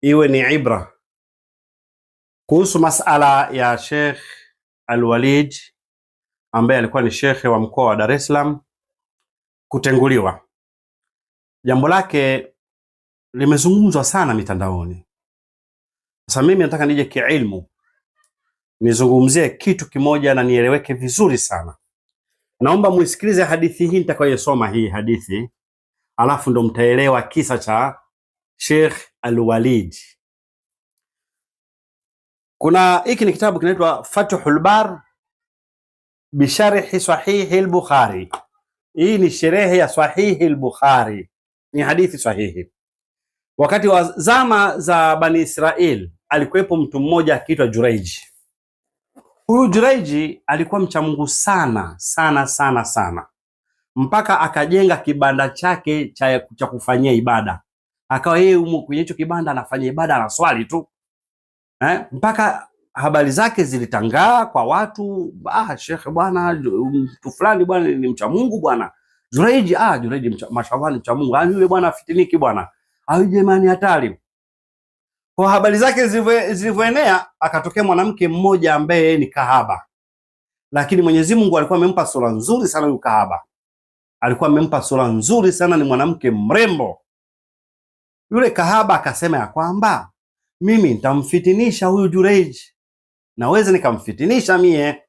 iwe ni ibra kuhusu masala ya Sheikh Al-Walid ambaye alikuwa ni shekhe wa mkoa wa Dar es Salaam kutenguliwa. Jambo lake limezungumzwa sana mitandaoni. Sasa mimi nataka nije kiilmu nizungumzie kitu kimoja na nieleweke vizuri sana. Naomba muisikilize hadithi hii nitakayosoma, hii hadithi, alafu ndo mtaelewa kisa cha Sheikh Al-Walid. Kuna hiki ni kitabu kinaitwa Fathul Bar bisharhi sahihi al-Bukhari. Hii ni sherehe ya sahihi al-Bukhari, ni hadithi sahihi. Wakati wa zama za Bani Israel alikuwepo mtu mmoja akiitwa Juraiji. Huyu Juraiji alikuwa mcha Mungu sana sana sana sana, mpaka akajenga kibanda chake cha kufanyia ibada. Akawa yeye kwenye hicho kibanda anafanya ibada, anaswali tu mpaka habari zake zilitangaa kwa watu. Shekhe bwana, mtu fulani bwana ni mcha Mungu bwana Juraiji. Juraiji mashallah ni mcha Mungu. Yule bwana fitiniki bwana, jamani hatari. Kwa habari zake zilivyoenea, akatokea mwanamke mmoja ambaye ni kahaba, lakini Mwenyezi Mungu alikuwa amempa sura nzuri sana. Huyu kahaba alikuwa amempa sura nzuri sana, ni mwanamke mrembo. Yule kahaba akasema ya kwamba mimi nitamfitinisha huyu Juraiji, naweza nikamfitinisha mie.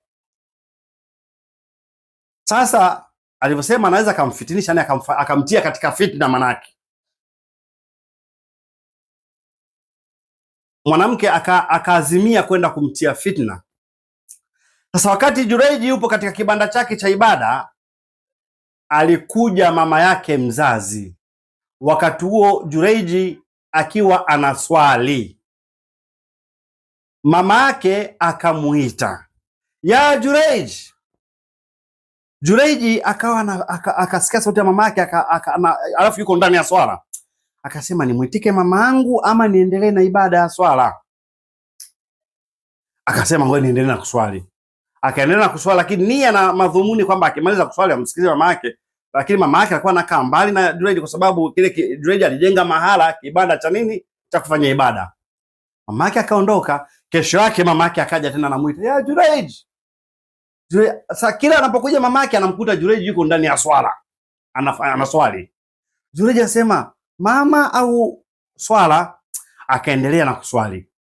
Sasa alivyosema anaweza kumfitinisha, naye akamtia katika fitna. Manake mwanamke akaazimia kwenda kumtia fitna. Sasa wakati Juraiji yupo katika kibanda chake cha ibada, alikuja mama yake mzazi. Wakati huo Juraiji akiwa anaswali, mama yake akamuita, ya Juraiji. Juraiji akawa akasikia sauti ya mama yake, alafu yuko ndani ya swala. Akasema nimwitike mama yangu ama niendelee na ibada ya swala? Akasema ngoja niendelee na kuswali. Akaendelea na kuswali, lakini nia na madhumuni kwamba akimaliza kuswali amsikilize mama yake. Lakini mama yake alikuwa anakaa mbali na Juraiji, kwa sababu kile Juraiji alijenga mahala kibanda cha nini, cha kufanya ibada. Mama yake akaondoka. Kesho yake mama yake akaja tena, anamuita, ya Juraiji. Sasa kila anapokuja mama yake anamkuta Juraiji yuko ndani ya swala, anaswali. Juraiji asema, mama au swala? Akaendelea na kuswali.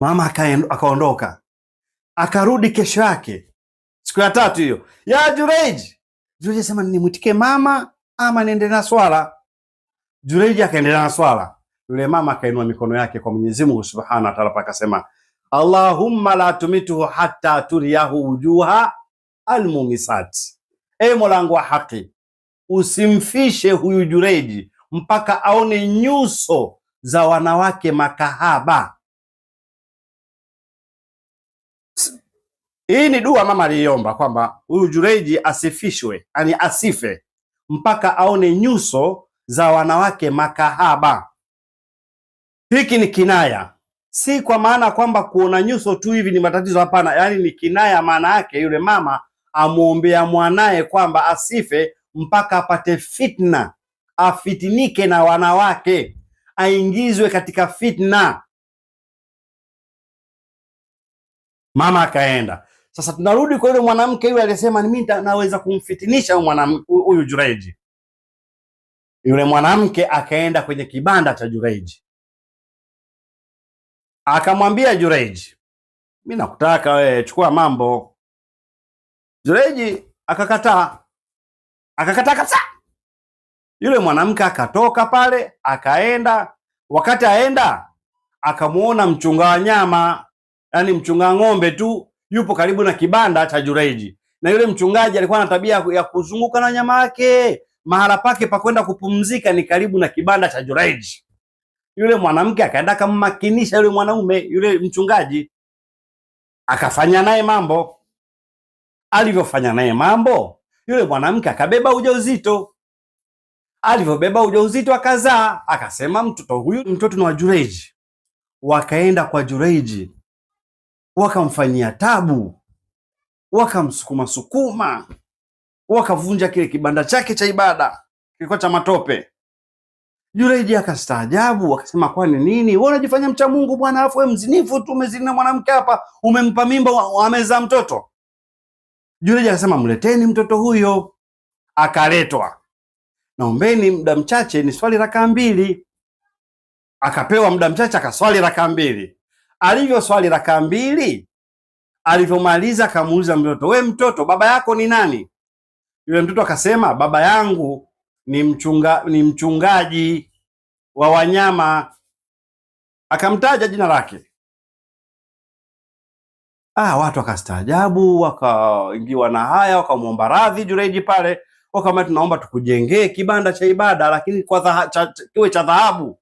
Mama akaondoka. Akarudi kesho yake, siku ya tatu hiyo, ya Juraiji. Juraiji asema nimwitike mama ama niendelee na swala? Juraiji akaendelea na swala. Yule mama akainua mikono yake kwa Mwenyezi Mungu Subhanahu wa Ta'ala, akasema, Allahumma la tumituhu hatta turiyahu wujuha almumisat. Mola wangu wa haki, usimfishe huyu Juraiji mpaka aone nyuso za wanawake makahaba. Hii ni dua mama aliomba kwamba huyu Juraiji asifishwe, yani asife mpaka aone nyuso za wanawake makahaba. Hiki ni kinaya, si kwa maana kwamba kuona nyuso tu hivi ni matatizo, hapana. Yani ni kinaya, maana yake yule mama amuombea mwanaye kwamba asife mpaka apate fitna, afitinike na wanawake, aingizwe katika fitna. Mama akaenda. Sasa tunarudi kwa yule mwanamke yule aliyesema mimi naweza kumfitinisha huyu Juraiji. Yule mwanamke akaenda kwenye kibanda cha Juraiji, akamwambia Juraiji, mimi nakutaka wewe, chukua mambo. Juraiji akakataa kabisa. Yule mwanamke akatoka pale akaenda. Wakati aenda, akamuona mchunga wa nyama, yani mchunga ng'ombe tu, yupo karibu na kibanda cha Juraiji. Na yule mchungaji alikuwa na tabia ya kuzunguka na nyama yake, mahala pake pa kwenda kupumzika ni karibu na kibanda cha Juraiji. Yule mwanamke akaenda kummakinisha yule mwanaume, yule mchungaji, akafanya naye mambo. Alivyofanya naye mambo, yule mwanamke akabeba ujauzito. Alivyobeba ujauzito akazaa. Akasema mtoto ni wa Juraiji. Wakaenda kwa Juraiji, wakamfanyia tabu, wakamsukuma, wakavunja kile kibanda chake cha ibada, kilikuwa cha matope. Jureidi akastaajabu akasema, kwani nini? Wewe unajifanya mcha Mungu bwana, alafu wewe mzinifu tu, umezini na mwanamke hapa, umempa mimba, amezaa mtoto. Jureidi akasema, mleteni mtoto huyo. Akaletwa. Naombeni muda mchache ni swali rakaa 2. Akapewa muda mchache akaswali rakaa 2. Alivyo swali rakaa 2, alivyomaliza akamuuliza mtoto, we mtoto, baba yako ni nani? Yule mtoto akasema, baba yangu ni mchungaji wa wanyama. Akamtaja jina lake. Watu wakastaajabu, wakaingiwa na haya, wakamwomba radhi Jureidi pale, wakamwambia tunaomba tukujengee kibanda cha ibada, lakini kiwe cha dhahabu.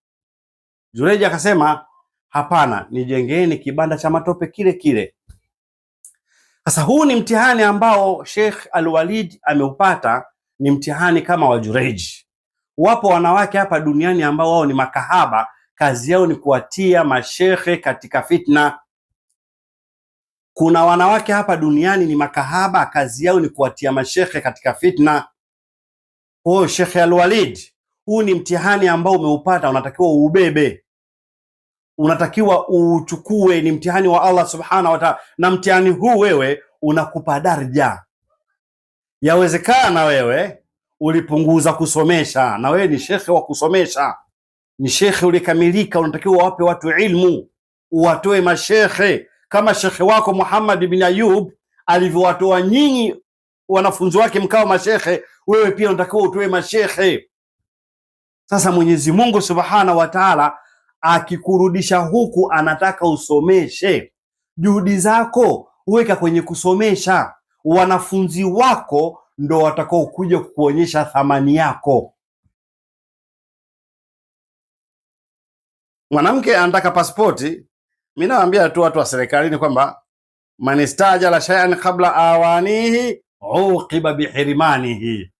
Jureidi akasema, hapana, nijengeeni kibanda cha matope kile kile. Sasa huu ni mtihani ambao Sheikh Al-Walid ameupata, ni mtihani kama wa Jureidi. Wapo wanawake hapa duniani ambao wao ni makahaba, kazi yao ni kuwatia mashekhe katika fitna. Kuna wanawake hapa duniani ni makahaba, kazi yao ni kuwatia mashekhe katika fitna. Kwa Sheikh Al-Walid, huu ni mtihani ambao umeupata, unatakiwa uubebe, unatakiwa uchukue, ni mtihani wa Allah subhanahu wa ta'ala, na mtihani huu wewe unakupa daraja. Yawezekana wewe ulipunguza kusomesha, na wewe ni shekhe wa kusomesha, ni shekhe ulikamilika, unatakiwa wape watu ilmu, uwatoe mashekhe kama shekhe wako Muhammad bin Ayub alivyowatoa nyinyi wanafunzi wake mkao mashekhe, wewe pia unatakiwa utoe mashekhe. Sasa Mwenyezi Mungu Subhanahu wa Ta'ala akikurudisha huku, anataka usomeshe. Juhudi zako uweka kwenye kusomesha. Wanafunzi wako ndo watakao kuja kukuonyesha thamani yako. Mwanamke anataka pasipoti, mimi naambia tu watu wa serikalini kwamba man istajala shay'an qabla awanihi uqiba bihirmanihi,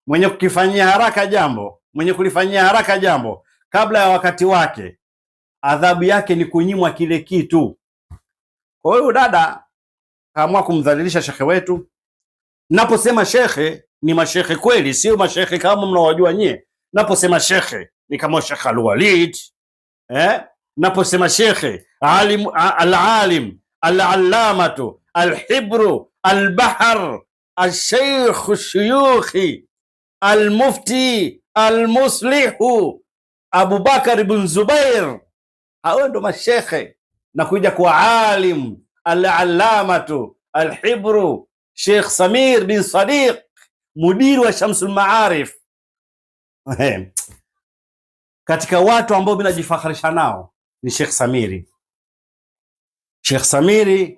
mwenye kukifanyia haraka jambo, mwenye kulifanyia haraka jambo kabla ya wakati wake, adhabu yake ni kunyimwa kile kitu. Kwa hiyo dada kaamua kumdhalilisha shekhe wetu. Naposema shekhe ni mashekhe kweli, sio mashekhe kama mnawajua nyie. Naposema shekhe ni kama Sheikh Al-Walid, naposema shekhe al-alim al-allamatu al-hibru al-bahr al-sheikh al-shuyukhi al-mufti al-muslihu Abu Bakar ibn Zubair, hao ndo mashekhe. Na kuja kwa alim al-allamatu al-hibru Sheikh Samir bin Sadiq, mudiri wa Shamsul Maarif. Katika watu ambao mimi najifakharisha nao ni Sheikh Samiri. Sheikh Samiri